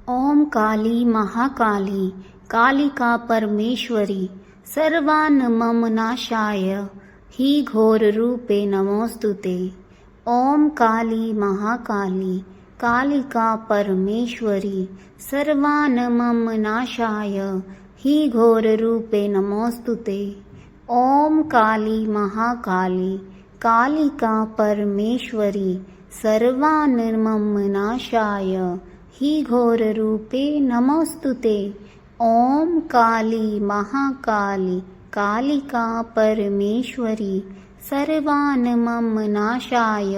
ओम काली महाकाली कालिका परमेश्वरी सर्वान् मम नाशाय ही घोर रूपे नमोस्तुते। ओम काली महाकाली कालिका परमेश्वरी सर्वान् मम नाशाय ही घोर रूपे नमोस्तुते। ओम काली महाकाली कालिका परमेश्वरी सर्वान् मम नाशाय ही घोर रूपे नमोस्तुते। ओम काली महाकाली कालिका परमेश्वरी सर्वान् मम नाशाय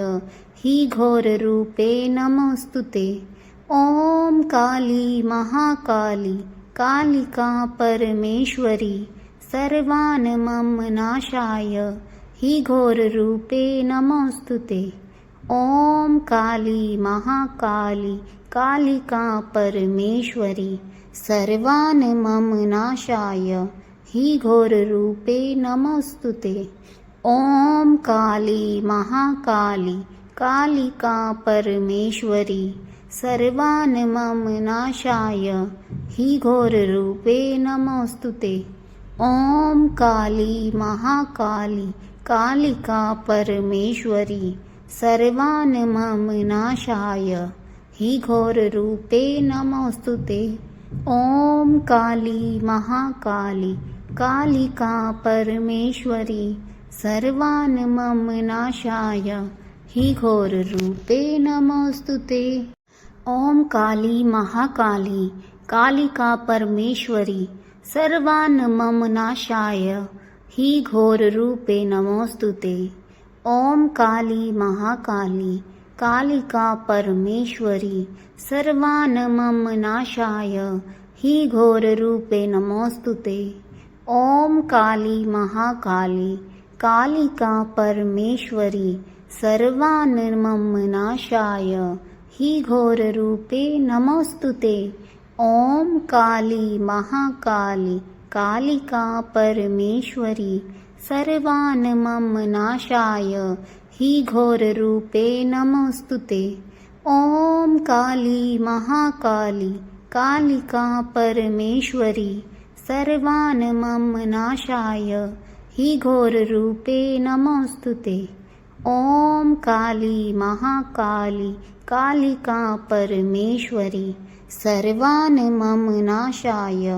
ही घोर रूपे नमोस्तुते। ओम काली महाकाली कालिका परमेश्वरी सर्वान् मम नाशाय ही घोर रूपे नमोस्तुते। ओम काली महाकाली कालिका परमेश्वरी सर्वान् मम नाशाय ही घोर रूपे नमोस्तुते। ओम काली महाकाली कालिका परमेश्वरी सर्वान् मम नाशाय ही घोर रूपे नमोस्तुते। ओम काली महाकाली कालिका परमेश्वरी सर्वान् मम नाशाय ही घोर रूपे नमोस्तुते। ओम काली महाकाली कालिका परमेश्वरी सर्वान् मम नाशाय ही घोर रूपे नमोस्तुते। ओम काली महाकाली कालिका परमेश्वरी सर्वान् मम नाशाय ही घोर रूपे नमोस्तुते। ओम काली महाकाली कालिका परमेश्वरी सर्वान् मम नाशाय ही घोर रूपे नमोस्तुते। ओम काली महाकाली कालिका परमेश्वरी सर्वान् मम नाशाय ही घोर रूपे नमोस्तुते। ओम काली महाकाली कालिका परमेश्वरी सर्वान् मम नाशाय ही घोर रूपे नमोस्तुते। ओम काली महाकाली कालिका परमेश्वरी सर्वान् मम नाशाय ही घोर रूपे नमोस्तुते। ओम काली महाकाली कालिका परमेश्वरी सर्वान् मम नाशाय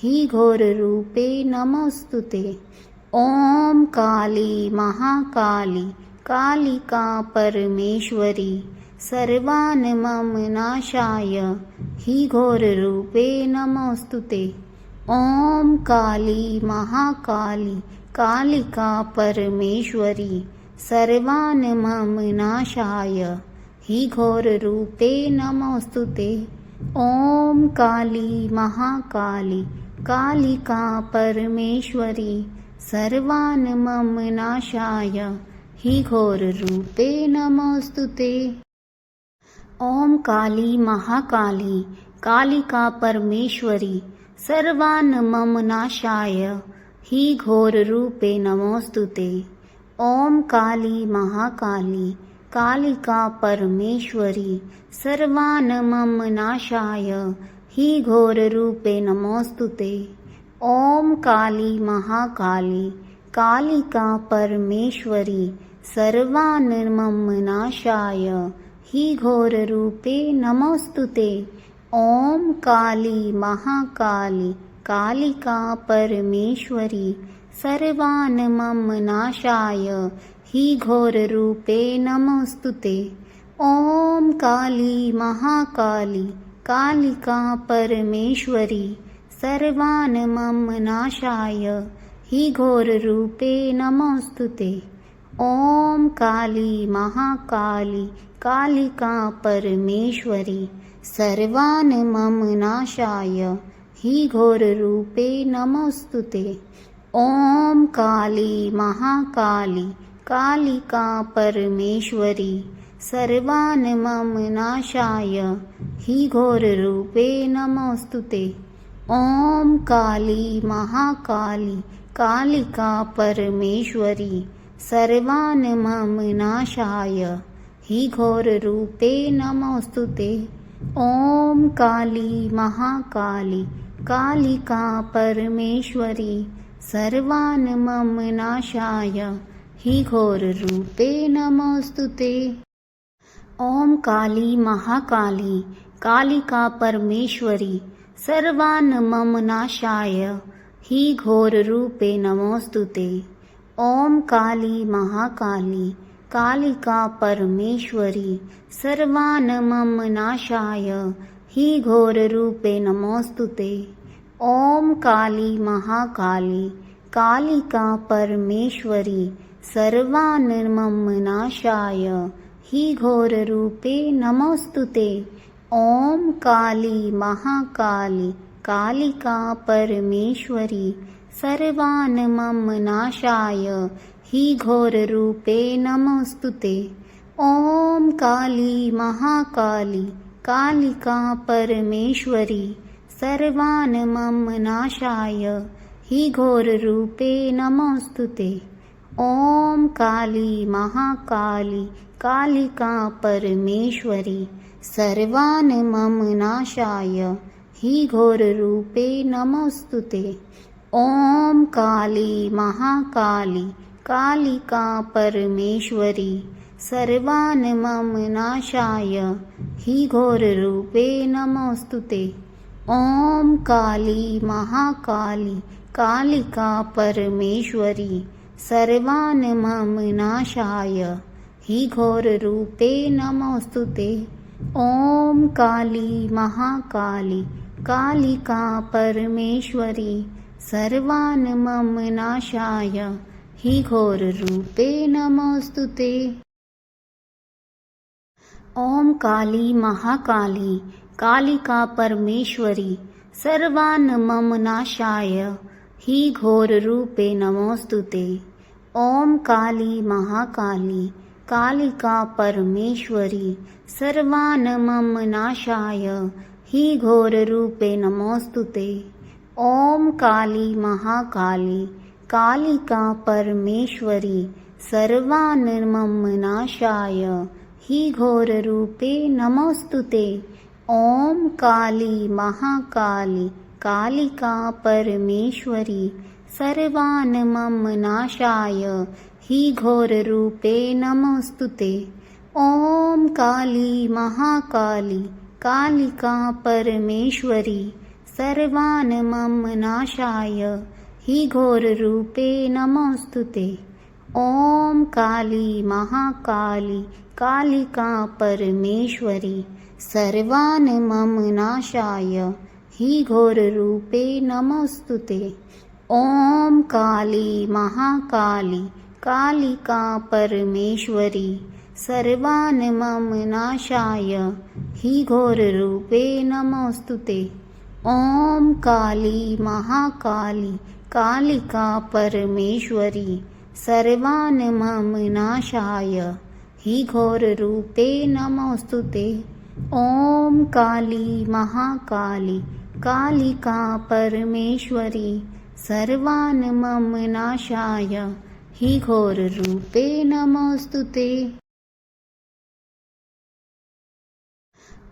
ही घोर रूपे नमोस्तुते। ओम काली महाकाली कालिका परमेश्वरी सर्वान् मम नाशाय ही घोर रूपे नमोस्तुते। ओम काली महाकाली कालिका परमेश्वरी सर्वान् मम नाशाय ही घोर रूपे नमोस्तुते। ओम काली महाकाली कालिका परमेश्वरी सर्वान् मम नाशाय ही घोर रूपे नमोस्तुते। ओम काली महाकाली कालिका परमेश्वरी सर्वान् मम नाशाय ही घोर रूपे नमोस्तुते। ओम काली महाकाली कालिका परमेश्वरी सर्वान् मम नाशाय ही घोर रूपे नमोस्तुते। ओम काली महाकाली कालिका परमेश्वरी सर्वान् मम नाशाय ही घोर रूपे नमोस्तुते। ओम काली महाकाली कालिका परमेश्वरी सर्वान् मम नाशाय ही घोर रूपे नमोस्तुते। ओम काली महाकाली कालिका परमेश्वरी सर्वान् मम नाशाय ही घोर रूपे नमोस्तुते। ओम काली महाकाली कालिका परमेश्वरी सर्वान् मम नाशाय ही घोर रूपे नमोस्तुते। ओम काली महाकाली कालिका परमेश्वरी सर्वान् मम नाशाय ही घोर रूपे नमोस्तुते। ओम काली महाकाली कालिका परमेश्वरी सर्वान् मम नाशाय ही घोर रूपे नमोस्तुते। ॐ काली महाकाली कालिका परमेश्वरी सर्वान् मम नाशाय हि घोररूपे नमोऽस्तुते। ॐ काली महाकाली कालिका परमेश्वरी सर्वान् मम नाशाय हि घोररूपे नमोऽस्तुते। ॐ काली महाकाली कालिका परमेश्वरी सर्वान् मम नाशाय हि घोररूपे नमोऽस्तुते। ॐ काली महाकाली कालिका परमेश्वरी सर्वान् मम नाशाय हि घोररूपे नमोऽस्तुते। ॐ काली महाकाली कालिका परमेश्वरी सर्वान् मम नाशाय हि घोररूपे नमोऽस्तुते। ॐ काली महाकाली कालिका परमेश्वरी सर्वान् मम नाशाय हि घोररूपे नमोऽस्तुते। ॐ काली महाकाली कालिका परमेश्वरी सर्वान् मम नाशाय हि घोररूपे नमोऽस्तुते। ॐ काली महाकाली कालिका परमेश्वरी सर्वान् मम नाशाय हि घोररूपे नमोऽस्तुते। ॐ काली महाकाली कालिका परमेश्वरी सर्वान् मम नाशाय हि घोररूपे नमोऽस्तुते। ॐ काली महाकाली कालिका परमेश्वरी सर्वान् मम नाशाय हि घोररूपे नमोऽस्तुते। ॐ काली महाकाली कालिका परमेश्वरी सर्वान् मम नाशाय हि घोररूपे नमोऽस्तुते। ॐ काली महाकाली कालिका परमेश्वरी सर्वान् मम नाशाय हि घोररूपे नमोऽस्तुते। ॐ काली महाकाली कालिका परमेश्वरी सर्वान् मम नाशाय हि घोररूपे नमोऽस्तुते। ॐ काली महाकाली कालिका परमेश्वरी सर्वान् मम नाशाय हि घोररूपे नमोऽस्तुते। ॐ काली महाकाली कालिका परमेश्वरी सर्वान् मम नाशाय हि घोररूपे नमोऽस्तुते। ॐ काली महाकाली कालिका परमेश्वरी सर्वान् मम नाशाय हि घोररूपे नमोऽस्तुते। ॐ काली महाकाली कालिका परमेश्वरी सर्वान् मम नाशाय हि घोररूपे नमोऽस्तुते। ॐ काली महाकाली कालिका परमेश्वरी सर्वान् मम नाशाय हि घोररूपे नमोऽस्तुते। ॐ काली महाकाली कालिका परमेश्वरी सर्वान् मम नाशाय हि घोररूपे नमोऽस्तुते।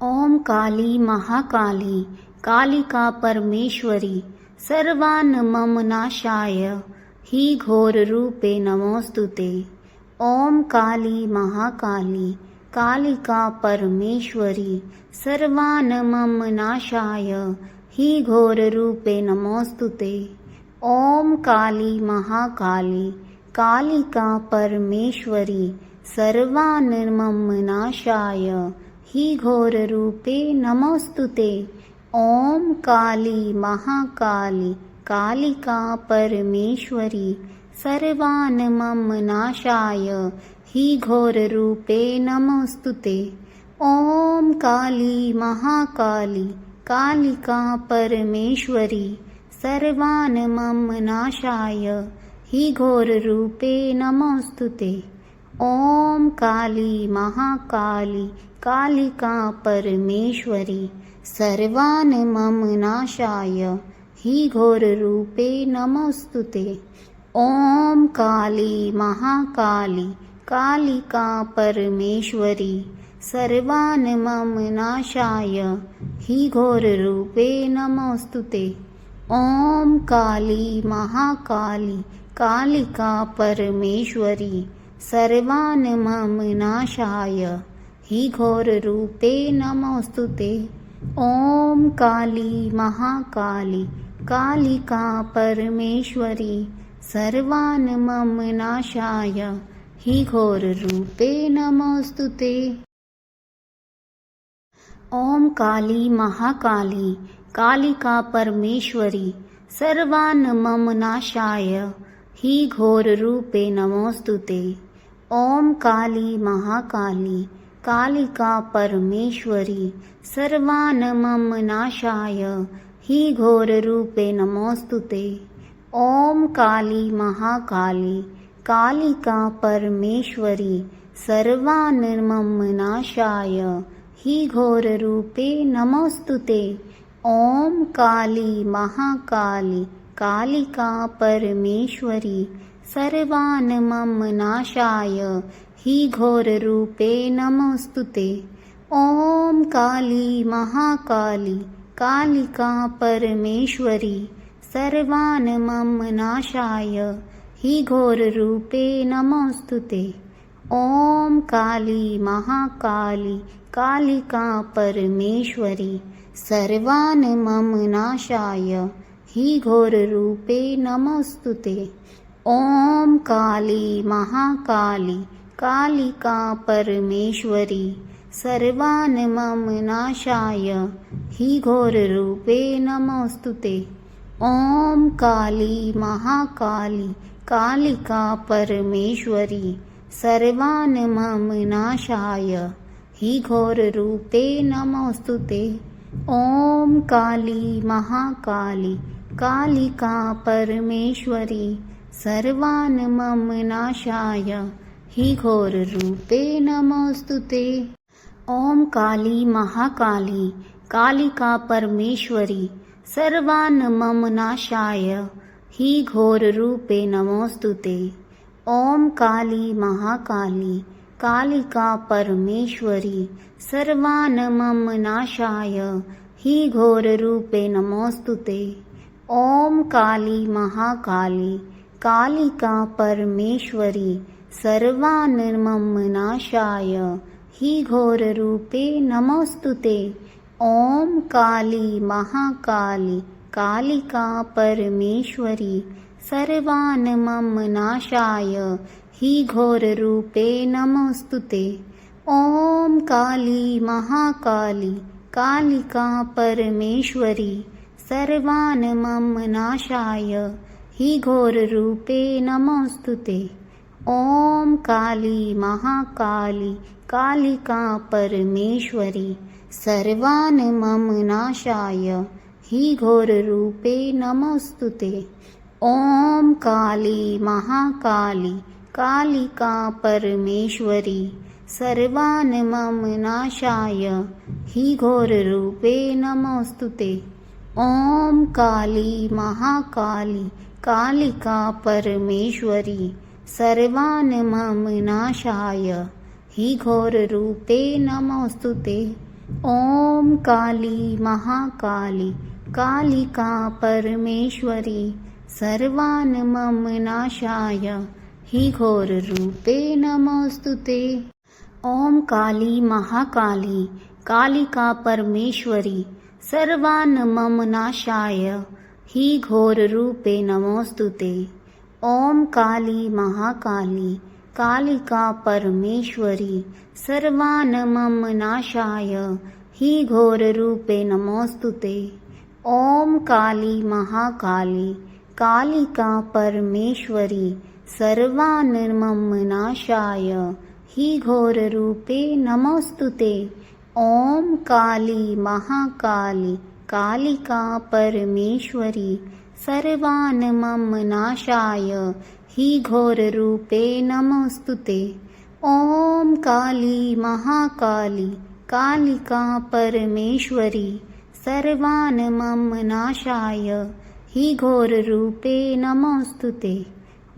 ॐ काली महाकाली कालिका परमेश्वरी सर्वान् मम नाशाय हि घोररूपे नमोऽस्तुते। ॐ काली महाकाली कालिका परमेश्वरी सर्वान् मम नाशाय हि घोररूपे नमोऽस्तुते। ॐ काली महाकाली कालिका परमेश्वरी सर्वान् मम नाशाय हि घोररूपे नमोऽस्तुते। ॐ काली महाकाली कालिका परमेश्वरी सर्वान् मम नाशाय हि घोररूपे नमोऽस्तुते। ॐ काली महाकाली कालिका परमेश्वरी सर्वान् मम नाशाय हि घोररूपे नमोऽस्तुते। ॐ काली महाकाली कालिका परमेश्वरी सर्वान् मम नाशाय हि घोररूपे नमोऽस्तुते। ॐ काली महाकाली कालिका परमेश्वरी सर्वान् मम नाशाय हि घोररूपे नमोऽस्तुते। ॐ काली महाकाली कालिका परमेश्वरी सर्वान् मम नाशाय हि घोररूपे नमोऽस्तुते। ॐ काली महाकाली कालिका परमेश्वरी सर्वान् मम नाशाय हि घोररूपे नमोऽस्तुते। ॐ काली महाकाली कालिका परमेश्वरी सर्वान् मम नाशाय हि घोररूपे नमोऽस्तुते। ॐ काली महाकाली कालिका परमेश्वरी सर्वान् मम नाशाय हि घोररूपे नमोऽस्तुते। ॐ काली महाकाली कालिका परमेश्वरी सर्वान् मम नाशाय हि घोररूपे नमोऽस्तुते। ॐ काली महाकाली कालिका परमेश्वरी सर्वान् मम नाशाय हि घोररूपे नमोऽस्तुते। ॐ काली महाकाली कालिका परमेश्वरी सर्वान् मम नाशाय हि घोररूपे नमोऽस्तुते। ॐ काली महाकाली कालिका परमेश्वरी सर्वान् मम नाशाय हि घोररूपे नमोऽस्तुते। ॐ काली महाकाली कालिका परमेश्वरी सर्वान् मम नाशाय हि घोररूपे नमोऽस्तुते। ॐ काली महाकाली कालिका परमेश्वरी सर्वान् मम नाशाय हि घोररूपे नमोऽस्तुते। ॐ काली महाकाली कालिका परमेश्वरी सर्वान् मम नाशाय हि घोररूपे नमोऽस्तुते। ॐ काली महाकाली कालिका परमेश्वरी सर्वान् मम नाशाय हि घोररूपे नमोऽस्तुते। ॐ काली महाकाली कालिका परमेश्वरी सर्वान् मम नाशाय हि घोररूपे नमोऽस्तुते। ॐ काली महाकाली कालिका परमेश्वरी सर्वान् मम नाशाय हि घोररूपे नमोऽस्तुते। ॐ काली महाकाली कालिका परमेश्वरी सर्वान् मम नाशाय हि घोररूपे नमोऽस्तुते। ॐ काली महाकाली कालिका परमेश्वरी सर्वान् मम नाशाय हि घोररूपे नमोऽस्तुते। ॐ काली महाकाली कालिका परमेश्वरी सर्वान् मम नाशाय हि घोररूपे नमोऽस्तुते। ॐ काली महाकाली कालिका परमेश्वरी सर्वान् मम नाशाय हि घोररूपे नमोऽस्तुते। ॐ काली महाकाली कालिका परमेश्वरी सर्वान् मम नाशाय हि घोररूपे नमोऽस्तुते। ॐ काली महाकाली कालिका परमेश्वरी सर्वान् मम नाशाय हि घोररूपे नमोऽस्तुते। ॐ काली महाकाली कालिका परमेश्वरी सर्वान् मम नाशाय हि घोररूपे नमोऽस्तुते। ॐ काली महाकाली कालिका परमेश्वरी सर्वान् मम नाशाय हि घोररूपे नमोऽस्तुते। ॐ काली महाकाली कालिका परमेश्वरी सर्वान् मम नाशाय हि घोररूपे नमोऽस्तुते। ॐ काली महाकाली कालिका परमेश्वरी सर्वान् मम नाशाय हि घोररूपे नमोऽस्तुते। ॐ काली महाकाली कालिका परमेश्वरी सर्वान् मम नाशाय हि घोररूपे नमोऽस्तुते।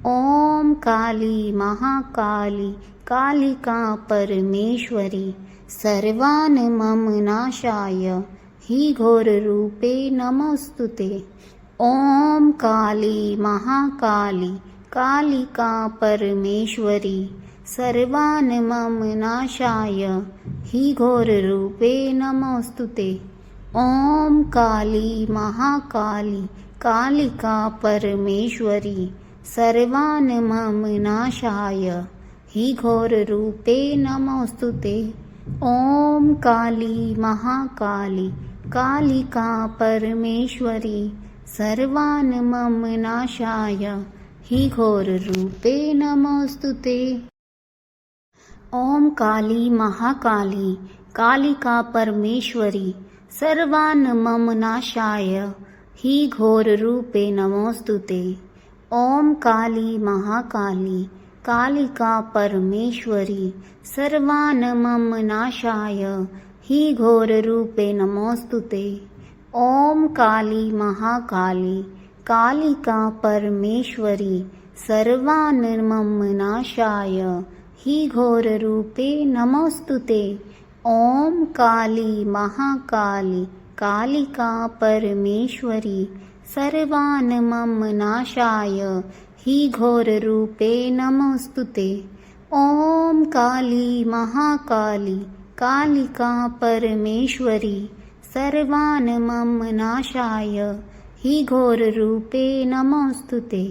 ॐ काली महाकाली कालिका परमेश्वरी सर्वान् मम नाशाय हि घोररूपे नमोऽस्तुते। ॐ काली महाकाली कालिका परमेश्वरी सर्वान् मम नाशाय हि घोररूपे नमोऽस्तुते। ॐ काली महाकाली कालिका परमेश्वरी सर्वान् मम नाशाय हि घोररूपे नमोऽस्तुते। ॐ काली महाकाली कालिका परमेश्वरी सर्वान् मम नाशाय हि घोररूपे नमोऽस्तुते। ॐ काली महाकाली कालिका परमेश्वरी सर्वान् मम नाशाय हि घोररूपे नमोऽस्तुते। ॐ काली महाकाली कालिका परमेश्वरी सर्वान् मम नाशाय हि घोररूपे नमोऽस्तुते। ॐ काली महाकाली कालिका परमेश्वरी सर्वान् मम नाशाय हि घोररूपे नमोऽस्तुते। ॐ काली महाकाली कालिका परमेश्वरी सर्वान् मम नाशाय हि घोररूपे नमोऽस्तुते। ॐ काली महाकाली कालिका परमेश्वरी सर्वान् मम नाशाय हि घोररूपे नमोऽस्तुते।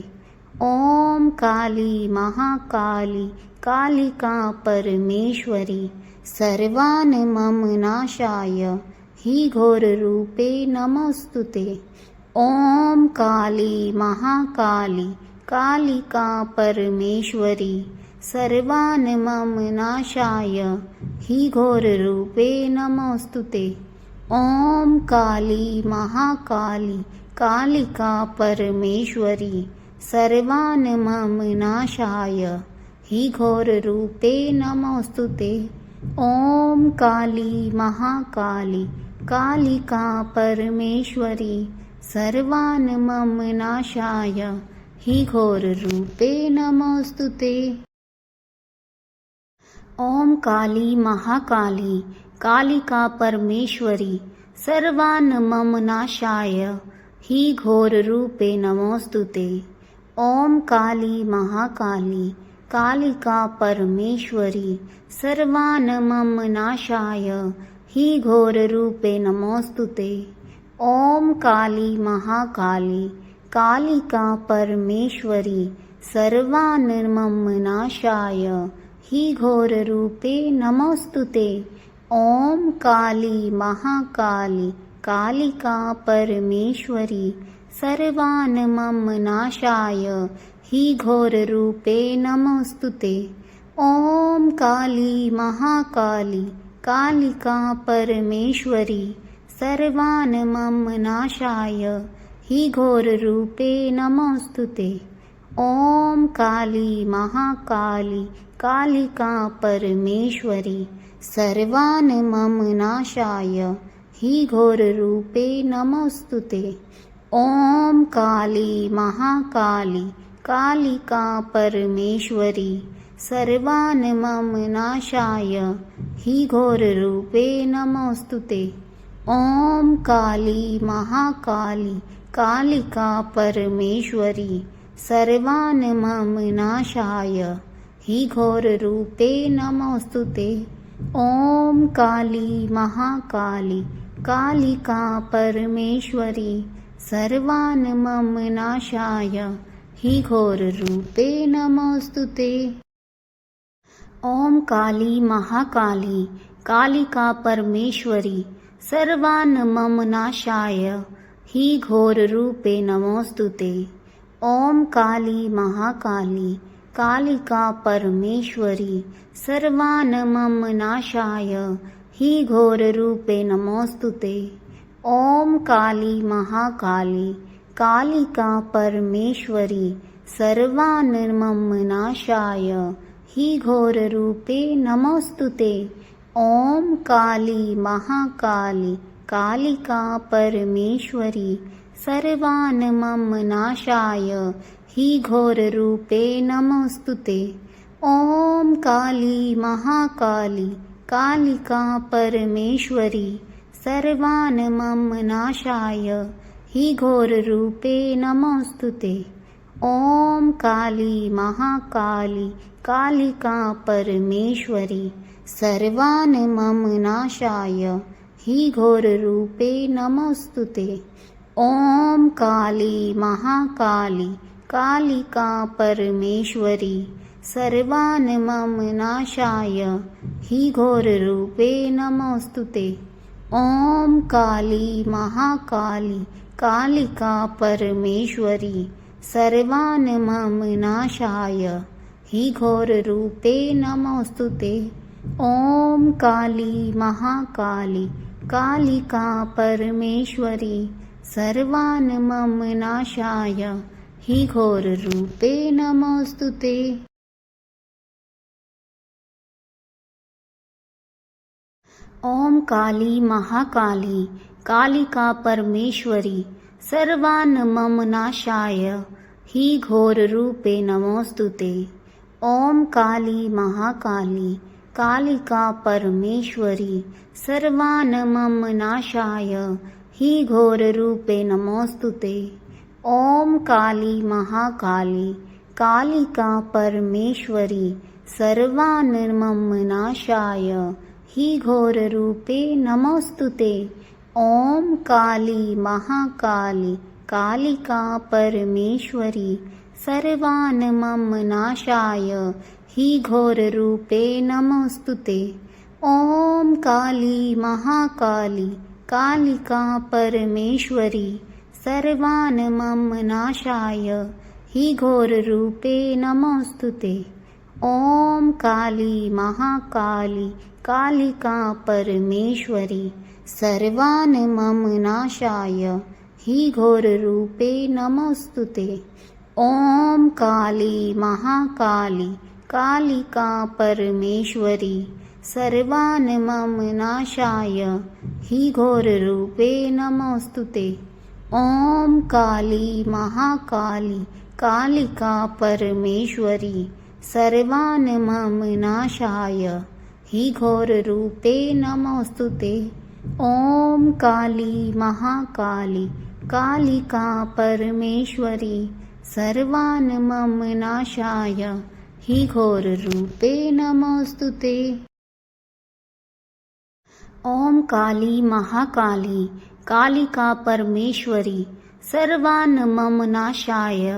ॐ काली महाकाली कालिका परमेश्वरी सर्वान् मम नाशाय हि घोररूपे नमोऽस्तुते। ॐ काली महाकाली कालिका परमेश्वरी सर्वान् मम नाशाय हि घोररूपे नमोऽस्तुते। ॐ काली महाकाली कालिका परमेश्वरी सर्वान् मम नाशाय हि घोररूपे नमोऽस्तुते। ॐ काली महाकाली कालिका परमेश्वरी सर्वान् मम नाशाय हि घोररूपे नमोऽस्तुते। ॐ काली महाकाली कालिका परमेश्वरी सर्वान् मम नाशाय हि घोररूपे नमोऽस्तुते। ॐ काली महाकाली कालिका परमेश्वरी सर्वान् मम नाशाय हि घोररूपे नमोऽस्तुते। ॐ काली महाकाली कालिका परमेश्वरी सर्वान् मम नाशाय हि घोररूपे नमोऽस्तुते। ॐ काली महाकाली कालिका परमेश्वरी सर्वान् मम नाशाय हि घोररूपे नमोऽस्तुते। ॐ काली महाकाली कालिका परमेश्वरी सर्वान् मम नाशाय हि घोररूपे नमोऽस्तुते। ॐ काली महाकाली कालिका परमेश्वरी सर्वान् मम नाशाय हि घोररूपे नमोऽस्तुते। ॐ काली महाकाली कालिका परमेश्वरी सर्वान् मम नाशाय हि घोररूपे नमोऽस्तुते। ॐ काली महाकाली कालिका परमेश्वरी सर्वान् मम नाशाय हि घोररूपे नमोऽस्तुते। ॐ काली महाकाली कालिका परमेश्वरी सर्वान् मम नाशाय हि घोररूपे नमोऽस्तुते। ॐ काली महाकाली कालिका परमेश्वरी सर्वान् मम नाशाय हि घोररूपे नमोऽस्तुते। ॐ काली महाकाली कालिका परमेश्वरी सर्वान् मम नाशाय हि घोररूपे नमोऽस्तुते। ॐ काली महाकाली कालिका परमेश्वरी सर्वान् मम नाशाय हि घोररूपे नमोऽस्तुते। ॐ काली महाकाली कालिका परमेश्वरी सर्वान् मम नाशाय हि घोररूपे नमोऽस्तुते। ॐ काली महाकाली कालिका परमेश्वरी सर्वान् नाशाय हि घोररूपे नमोऽस्तुते। ॐ काली महाकाली कालिका परमेश्वरी सर्वान् नाशाय हि घोररूपे नमोऽस्तुते। ॐ काली महाकाली कालिका परमेश्वरी सर्वान् नाशाय हि घोररूपे नमोऽस्तुते। ॐ काली महाकाली कालिका परमेश्वरी सर्वान् नाशाय हि घोररूपे नमोऽस्तुते। ॐ काली महाकाली कालिका परमेश्वरी सर्वान् नाशाय हि घोररूपे नमोऽस्तुते। ॐ काली महाकाली कालिका परमेश्वरी सर्वान् नाशाय हि घोररूपे नमोऽस्तुते। ॐ काली महाकाली कालिका परमेश्वरी सर्वान् नाशाय हि घोररूपे नमोऽस्तुते। ॐ काली महाकाली कालिका परमेश्वरी सर्वान् नाशाय हि घोररूपे नमोऽस्तुते। ॐ काली महाकाली कालिका परमेश्वरी सर्वान् नाशाय हि घोररूपे नमोऽस्तुते। ॐ काली महाकाली कालिका परमेश्वरी सर्वान् नाशाय हि घोररूपे नमोऽस्तुते। ॐ काली महाकाली कालिका परमेश्वरी सर्वान् नाशाय हि घोररूपे नमोऽस्तुते। ॐ काली महाकाली कालिका परमेश्वरी सर्वान् नाशाय हि घोररूपे नमोऽस्तुते। ॐ काली महाकाली कालिका परमेश्वरी सर्वान् नाशाय हि घोररूपे नमोऽस्तुते। ॐ काली महाकाली कालिका परमेश्वरी सर्वान् नाशाय हि घोररूपे नमोऽस्तुते। ॐ काली महाकाली कालिका परमेश्वरी सर्वान् नाशाय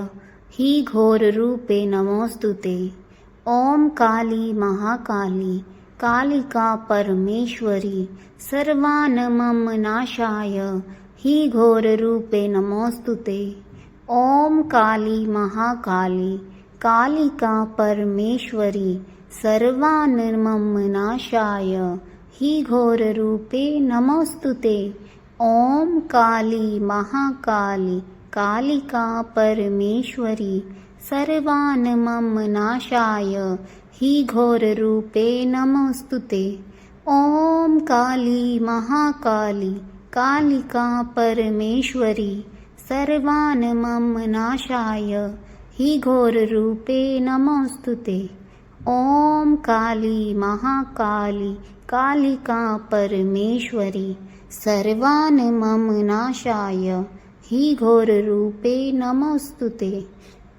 हि घोररूपे नमोऽस्तुते। ॐ काली महाकाली कालिका परमेश्वरी सर्वान् नाशाय हि घोररूपे नमोऽस्तुते। ॐ काली महाकाली कालिका परमेश्वरी सर्वान् नाशाय हि घोररूपे नमोऽस्तुते। ॐ काली महाकाली कालिका परमेश्वरी सर्वान् नाशाय हि घोररूपे नमोऽस्तुते। ॐ काली महाकाली कालिका परमेश्वरी सर्वान् नाशाय हि घोररूपे नमोऽस्तुते। ॐ काली महाकाली कालिका परमेश्वरी सर्वान् नाशाय हि घोररूपे नमोऽस्तुते।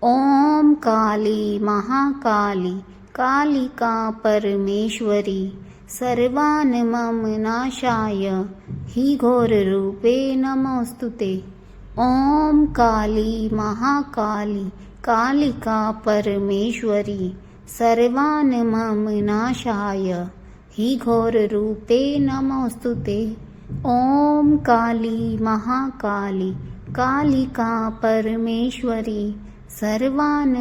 ॐ काली महाकाली कालिका परमेश्वरी सर्वान् नाशाय हि घोररूपे नमोऽस्तुते। ॐ काली महाकाली कालिका परमेश्वरी सर्वान् नाशाय हि घोररूपे नमोऽस्तुते। ॐ काली महाकाली कालिका परमेश्वरी सर्वान्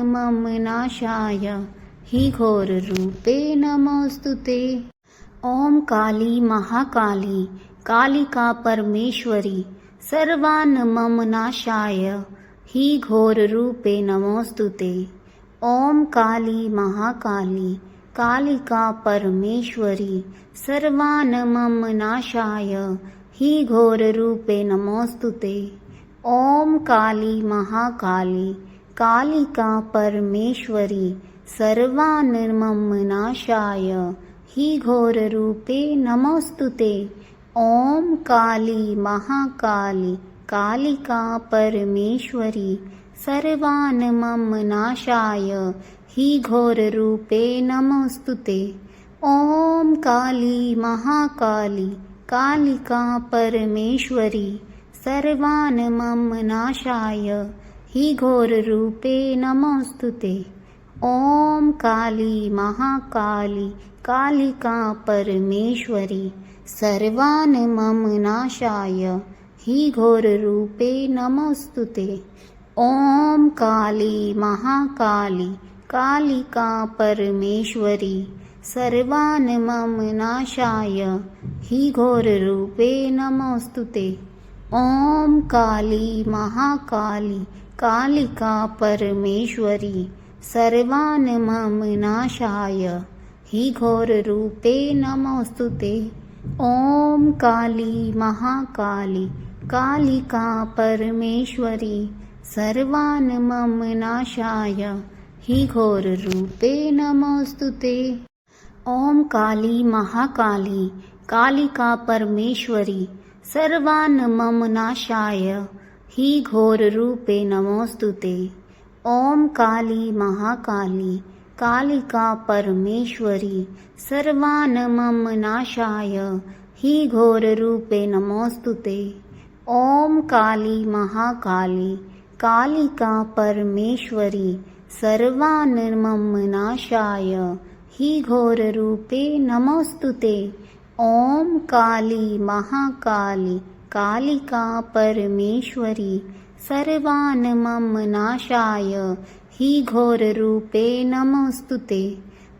नाशाय हि घोररूपे नमोऽस्तुते। ॐ काली महाकाली कालिका परमेश्वरी सर्वान् नाशाय हि घोररूपे नमोऽस्तुते। ॐ काली महाकाली कालिका परमेश्वरी सर्वान् नाशाय हि घोररूपे नमोऽस्तुते। ॐ काली महाकाली कालिका परमेश्वरी सर्वान् नाशाय हि घोररूपे नमोऽस्तुते। ॐ काली महाकाली कालिका परमेश्वरी सर्वान् नाशाय हि घोररूपे नमोऽस्तुते। ॐ काली महाकाली कालिका परमेश्वरी सर्वान् नाशाय हि घोररूपे नमोऽस्तुते। ॐ काली महाकाली कालिका परमेश्वरी सर्वान् नाशाय हि घोररूपे नमोऽस्तुते। ॐ काली महाकाली कालिका परमेश्वरी सर्वान् नाशाय हि घोररूपे नमोऽस्तुते। ॐ काली महाकाली कालिका परमेश्वरी सर्वान् नाशाय हि घोररूपे नमोऽस्तुते। ॐ काली महाकाली कालिका परमेश्वरी सर्वान् नाशाय हि घोररूपे नमोऽस्तुते। ॐ काली महाकाली कालिका परमेश्वरी सर्वान् नाशाय हि घोररूपे नमोऽस्तुते। ॐ काली महाकाली कालिका परमेश्वरी सर्वान् नाशाय हि घोररूपे नमोऽस्तुते। ॐ काली महाकाली कालिका परमेश्वरी सर्वान् नाशाय हि घोररूपे नमोऽस्तुते। ॐ काली महाकाली कालिका परमेश्वरी सर्वान् नाशाय हि घोररूपे नमोऽस्तुते।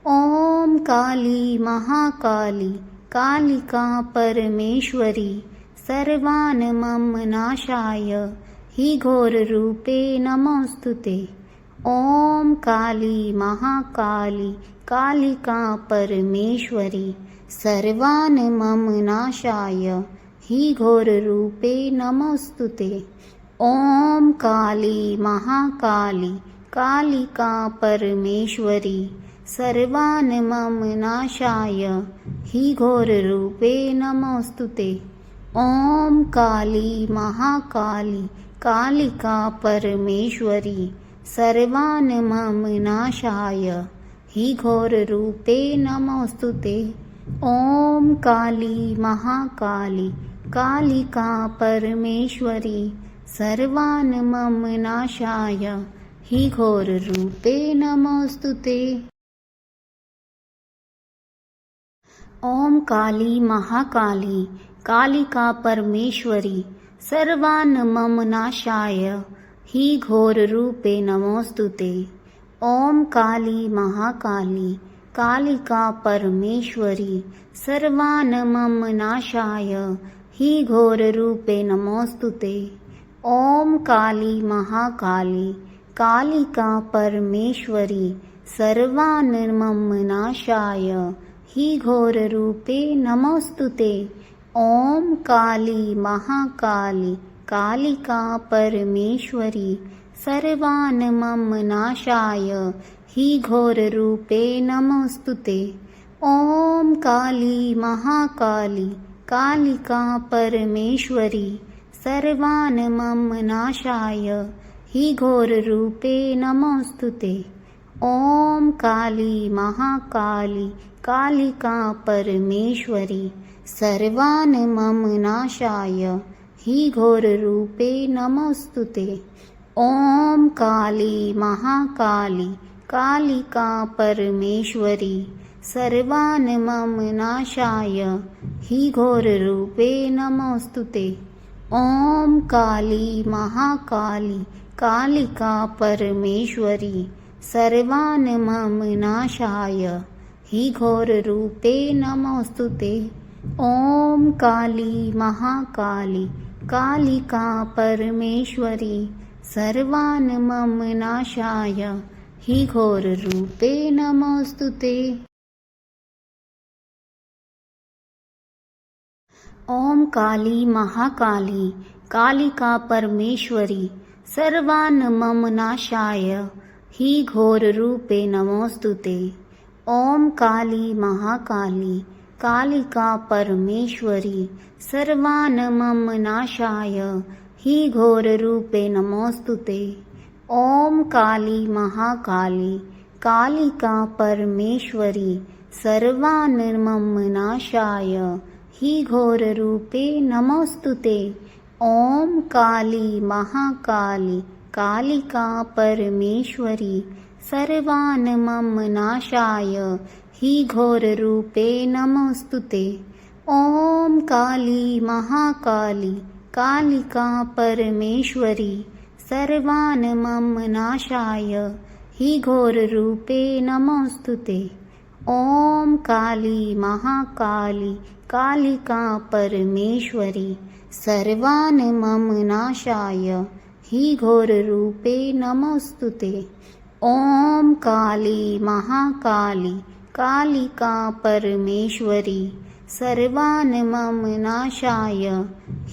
ॐ काली महाकाली कालिका परमेश्वरी सर्वान् नाशाय हि घोररूपे नमोऽस्तुते। ॐ काली महाकाली कालिका परमेश्वरी सर्वान् नाशाय हि घोररूपे नमोऽस्तुते। ॐ काली महाकाली कालिका परमेश्वरी सर्वान् नाशाय हि घोररूपे नमोऽस्तुते। ॐ काली महाकाली कालिका परमेश्वरी सर्वान् नाशाय हि घोररूपे नमोऽस्तुते। ॐ काली महाकाली कालिका परमेश्वरी सर्वान् नाशाय हि घोररूपे नमोऽस्तुते। ॐ काली महाकाली कालिका परमेश्वरी सर्वान् नाशाय हि घोररूपे नमोऽस्तुते। ॐ काली महाकाली कालिका परमेश्वरी सर्वान् नाशाय हि घोररूपे नमोऽस्तुते। ॐ काली महाकाली कालिका परमेश्वरी सर्वान् नाशाय हि घोररूपे नमोऽस्तुते। ॐ काली महाकाली कालिका परमेश्वरी सर्वान् नाशाय हि घोररूपे नमोऽस्तुते। ॐ काली महाकाली कालिका परमेश्वरी सर्वान् नाशाय हि घोररूपे नमोऽस्तुते। ॐ काली महाकाली कालिका परमेश्वरी सर्वान् नाशाय हि घोररूपे नमोऽस्तुते। ॐ काली महाकाली कालिका परमेश्वरी सर्वान् नाशाय हि घोररूपे नमोऽस्तुते। ॐ काली महाकाली कालिका परमेश्वरी सर्वान् नाशाय हि घोररूपे नमोऽस्तुते। ॐ काली महाकाली कालिका परमेश्वरी सर्वान् नाशाय हि घोररूपे नमोऽस्तुते। ॐ काली महाकाली कालिका परमेश्वरी सर्वान् नाशाय हि घोररूपे नमोऽस्तुते। ॐ काली महाकाली कालिका परमेश्वरी सर्वान् मम नाशाय हि घोररूपे नमोऽस्तुते। ॐ काली महाकाली कालिका परमेश्वरी सर्वान् मम नाशाय हि घोररूपे नमोऽस्तुते। ॐ काली महाकाली कालिका परमेश्वरी सर्वान् मम नाशाय हि घोररूपे नमोऽस्तुते। ॐ काली महाकाली कालिका परमेश्वरी सर्वान् मम नाशाय हि घोररूपे नमोऽस्तुते। ॐ काली महाकाली कालिका परमेश्वरी सर्वान् मम नाशाय हि घोररूपे नमोऽस्तुते। ॐ काली महाकाली कालिका परमेश्वरी सर्वान् मम नाशाय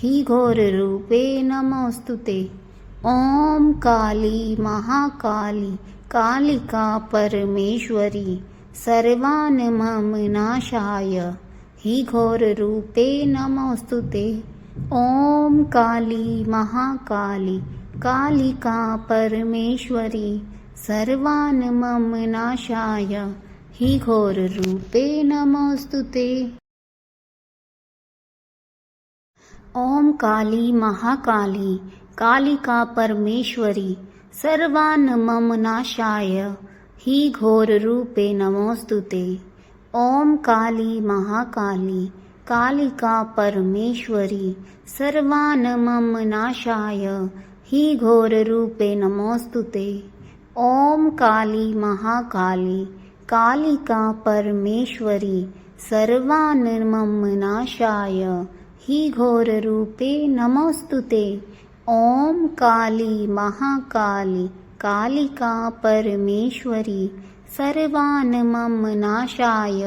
हि घोररूपे नमोऽस्तुते। ॐ काली महाकाली कालिका परमेश्वरी सर्वान् मम नाशाय हि घोररूपे नमोऽस्तुते। ॐ काली महाकाली कालिका परमेश्वरी सर्वान् मम नाशाय हि घोररूपे नमोऽस्तुते। ॐ काली महाकाली कालिका परमेश्वरी सर्वान् मम नाशाय हि घोररूपे नमोऽस्तुते। ॐ काली महाकाली कालिका परमेश्वरी सर्वान् मम नाशाय हि घोररूपे नमोऽस्तुते। ॐ काली महाकाली कालिका परमेश्वरी सर्वान् मम नाशाय हि घोररूपे नमोऽस्तुते। ॐ काली महाकाली कालिका परमेश्वरी सर्वान् मम नाशाय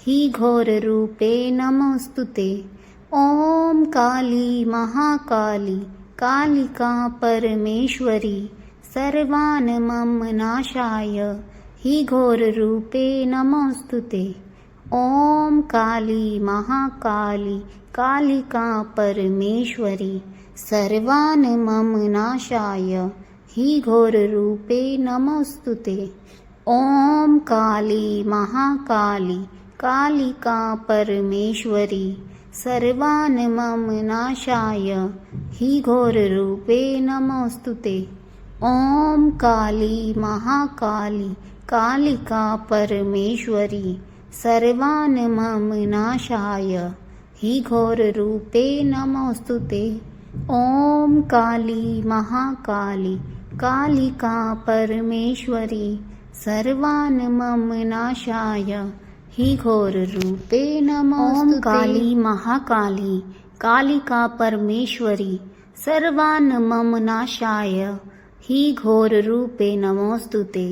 हि घोररूपे नमोऽस्तुते। ॐ काली महाकाली कालिका परमेश्वरी सर्वान् मम नाशाय हि घोररूपे नमोऽस्तुते। ॐ काली महाकाली कालिका परमेश्वरी सर्वान् मम नाशाय हि घोररूपे नमोऽस्तुते। ॐ काली महाकाली कालिका परमेश्वरी सर्वान् मम नाशाय हि घोररूपे नमोऽस्तुते। ॐ काली महाकाली कालिका परमेश्वरी सर्वान् मम नाशाय हि घोररूपे नमोऽस्तुते। ॐ काली महाकाली कालिका परमेश्वरी सर्वान् मम नाशाय हि घोररूपे नमोऽस्तुते। ॐ काली महाकाली कालिका परमेश्वरी सर्वान् मम नाशाय हि घोररूपे नमोऽस्तुते।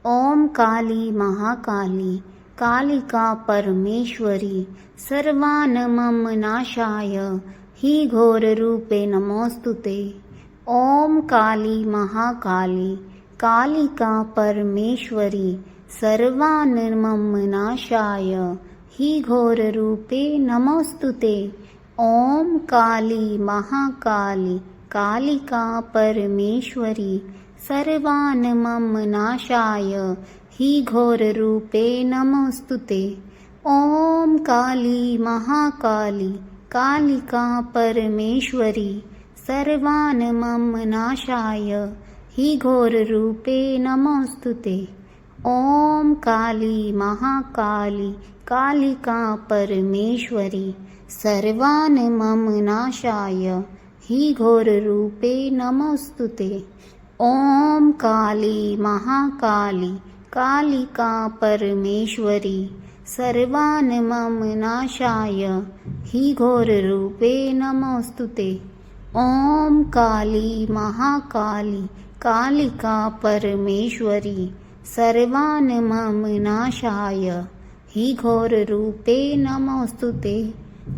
ॐ काली महाकाली कालिका परमेश्वरी सर्वान् मम नाशाय हि घोररूपे नमोऽस्तुते। ॐ काली महाकाली कालिका परमेश्वरी सर्वान् मम नाशाय हि घोररूपे नमोऽस्तुते। ॐ काली महाकाली कालिका परमेश्वरी सर्वान् मम नाशाय हि घोररूपे नमोऽस्तुते। ॐ काली महाकाली कालिका परमेश्वरी सर्वान् मम नाशाय हि घोररूपे नमोऽस्तुते। ॐ काली महाकाली कालिका परमेश्वरी सर्वान् मम नाशाय हि घोररूपे नमोऽस्तुते। ॐ काली महाकाली कालिका परमेश्वरी सर्वान् मम नाशाय हि घोररूपे नमोऽस्तुते। ॐ काली महाकाली कालिका परमेश्वरी सर्वान् मम नाशाय हि घोररूपे नमोऽस्तुते।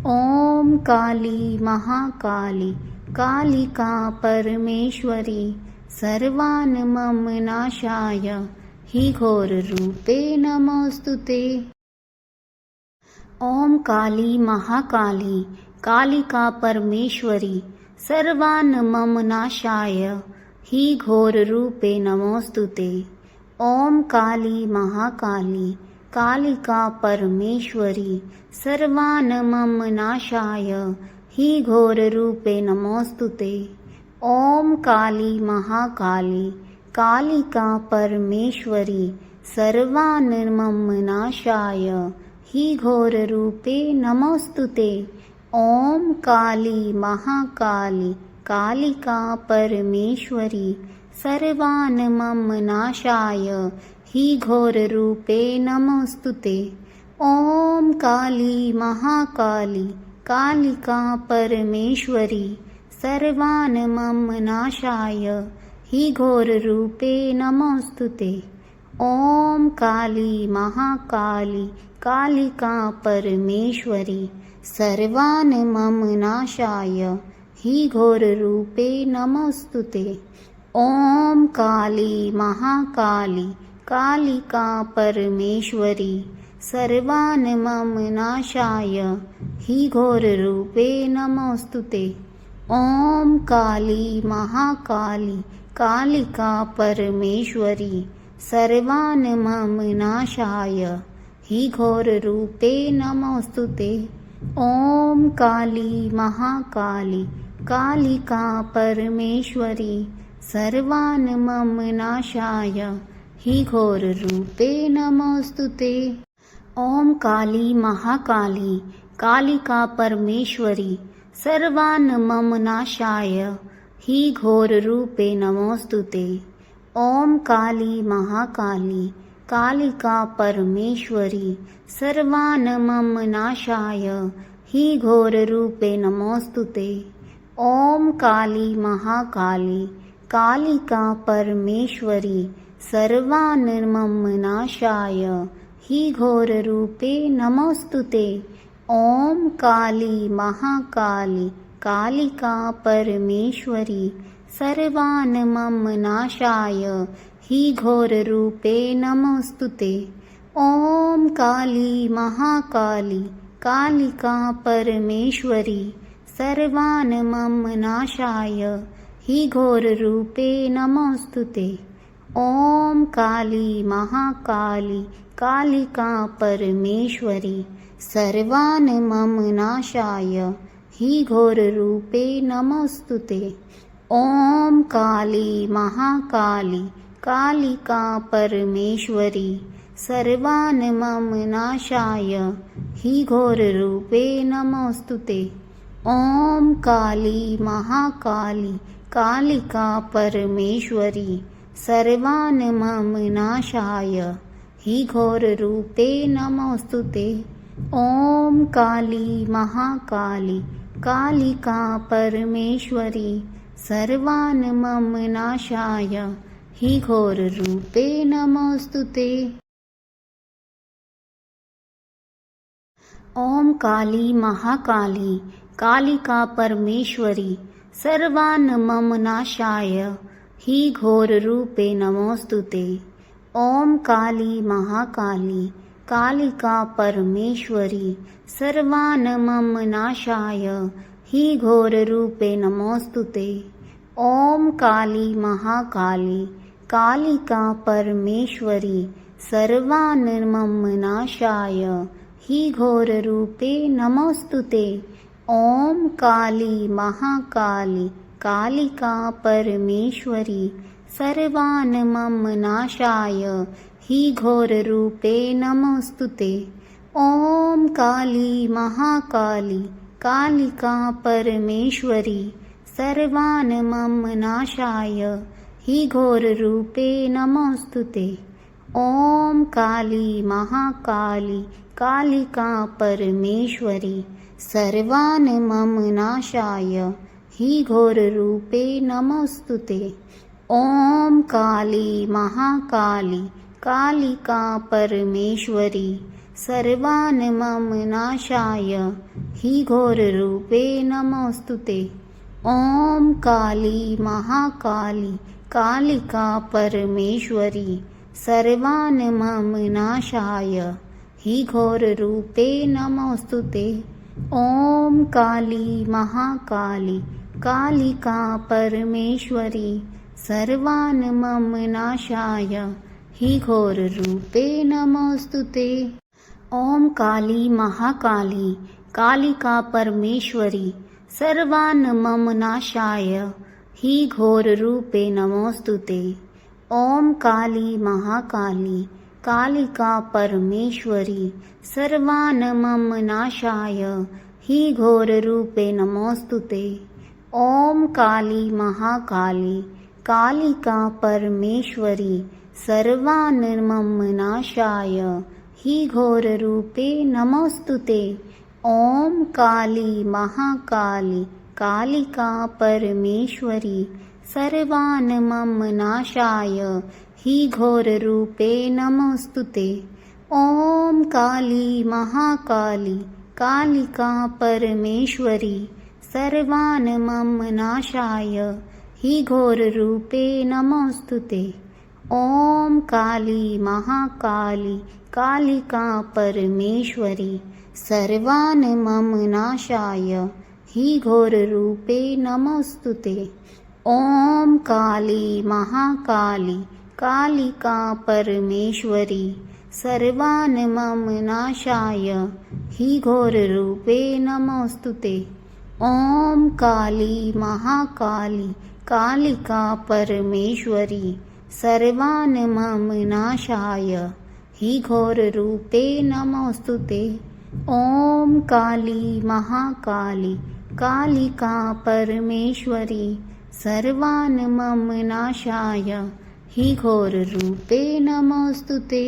ॐ काली महाकाली कालिका परमेश्वरी सर्वान् मम नाशाय हि घोररूपे नमोऽस्तुते। ॐ काली महाकाली कालिका परमेश्वरी सर्वान्ममनाशाय हि घोररूपे नमोऽस्तुते। ॐ काली महाकाली कालिका परमेश्वरी सर्वान्ममनाशाय हि घोररूपे नमोऽस्तुते। ॐ काली महाकाली कालिका परमेश्वरी सर्वान्ममनाशाय हि घोररूपे नमोऽस्तुते। ॐ काली महाकाली कालिका परमेश्वरी सर्वान्ममनाशाय हि घोररूपे नमोऽस्तुते। ॐ काली महाकाली कालिका परमेश्वरी सर्वान्ममनाशाय हि घोररूपे नमोऽस्तुते। ॐ काली महाकाली कालिका परमेश्वरी सर्वान्ममनाशाय हि घोररूपे नमोऽस्तुते। ॐ काली महाकाली कालिका परमेश्वरी सर्वान्ममनाशाय हि घोररूपे नमोऽस्तुते। ॐ काली महाकाली कालिका परमेश्वरी सर्वान्ममनाशाय हि घोररूपे नमोऽस्तुते। ॐ काली महाकाली कालिका परमेश्वरी सर्वान्ममनाशाय हि घोररूपे नमोऽस्तुते। ॐ काली महाकाली कालिका परमेश्वरी सर्वान्ममनाशाय हि घोररूपे नमोऽस्तुते। ॐ काली महाकाली कालिका परमेश्वरी सर्वान्ममनाशाय हि घोररूपे नमोऽस्तुते। ॐ काली महाकाली कालिका परमेश्वरी सर्वान्ममनाशाय हि घोररूपे नमोऽस्तुते। ॐ काली महाकाली कालिका परमेश्वरी सर्वान्ममनाशाय हि घोररूपे नमोऽस्तुते। ॐ काली महाकाली कालिका परमेश्वरी सर्वान्ममनाशाय हि घोररूपे नमोऽस्तुते। ॐ काली महाकाली कालिका परमेश्वरी सर्वान्ममनाशाय हि घोररूपे नमोऽस्तुते। ॐ काली महाकाली कालिका परमेश्वरी सर्वान्ममनाशाय हि घोररूपे नमोऽस्तुते। ॐ काली महाकाली कालिका परमेश्वरी सर्वान्ममनाशाय हि घोररूपे नमोऽस्तुते। ॐ काली महाकाली कालिका परमेश्वरी सर्वान्ममनाशाय हि घोररूपे नमोऽस्तुते। ॐ काली महाकाली कालिका परमेश्वरी सर्वान्ममनाशाय हि घोररूपे नमोऽस्तुते। ॐ काली महाकाली कालिका परमेश्वरी सर्वान्ममनाशाय हि घोररूपे नमोऽस्तुते। ॐ काली महाकाली कालिका परमेश्वरी सर्वान्ममनाशाय हि घोररूपे नमोऽस्तुते। ॐ काली महाकाली कालिका परमेश्वरी सर्वान्ममनाशाय हि घोररूपे नमोऽस्तुते। ॐ काली महाकाली कालिका परमेश्वरी सर्वान्ममनाशाय हि घोररूपे नमोऽस्तुते। ॐ काली महाकाली कालिका परमेश्वरी सर्वान्ममनाशाय हि घोररूपे नमोऽस्तुते। ॐ काली महाकाली कालिका परमेश्वरी सर्वान्ममनाशाय हि घोररूपे नमोऽस्तुते। ॐ काली महाकाली कालिका परमेश्वरी सर्वान् मम नाशाय हि घोररूपे नमोऽस्तुते। ॐ काली महाकाली कालिका परमेश्वरी सर्वान् मम नाशाय हि घोररूपे नमोऽस्तुते। ॐ काली महाकाली कालिका परमेश्वरी सर्वान् मम नाशाय हि घोररूपे नमोऽस्तुते। ॐ काली महाकाली कालिका परमेश्वरी सर्वान् मम नाशाय हि घोररूपे नमोऽस्तुते। ॐ काली महाकाली कालिका परमेश्वरी सर्वान् मम नाशाय हि घोररूपे नमोऽस्तुते। ॐ काली महाकाली कालिका परमेश्वरी सर्वान् मम नाशाय हि घोररूपे नमोऽस्तुते। ॐ काली महाकाली कालिका परमेश्वरी सर्वान् मम नाशाय हि घोररूपे नमोऽस्तुते। ॐ काली महाकाली कालिका परमेश्वरी सर्वान् मम नाशाय हि घोररूपे नमोऽस्तुते। ॐ काली महाकाली कालिका परमेश्वरी सर्वान् मम नाशाय हि घोररूपे नमोऽस्तुते। ॐ काली महाकाली कालिका परमेश्वरी सर्वान् मम नाशाय हि घोररूपे नमोऽस्तुते। ॐ काली महाकाली कालिका परमेश्वरी सर्वान् मम नाशाय हि घोररूपे नमोऽस्तुते।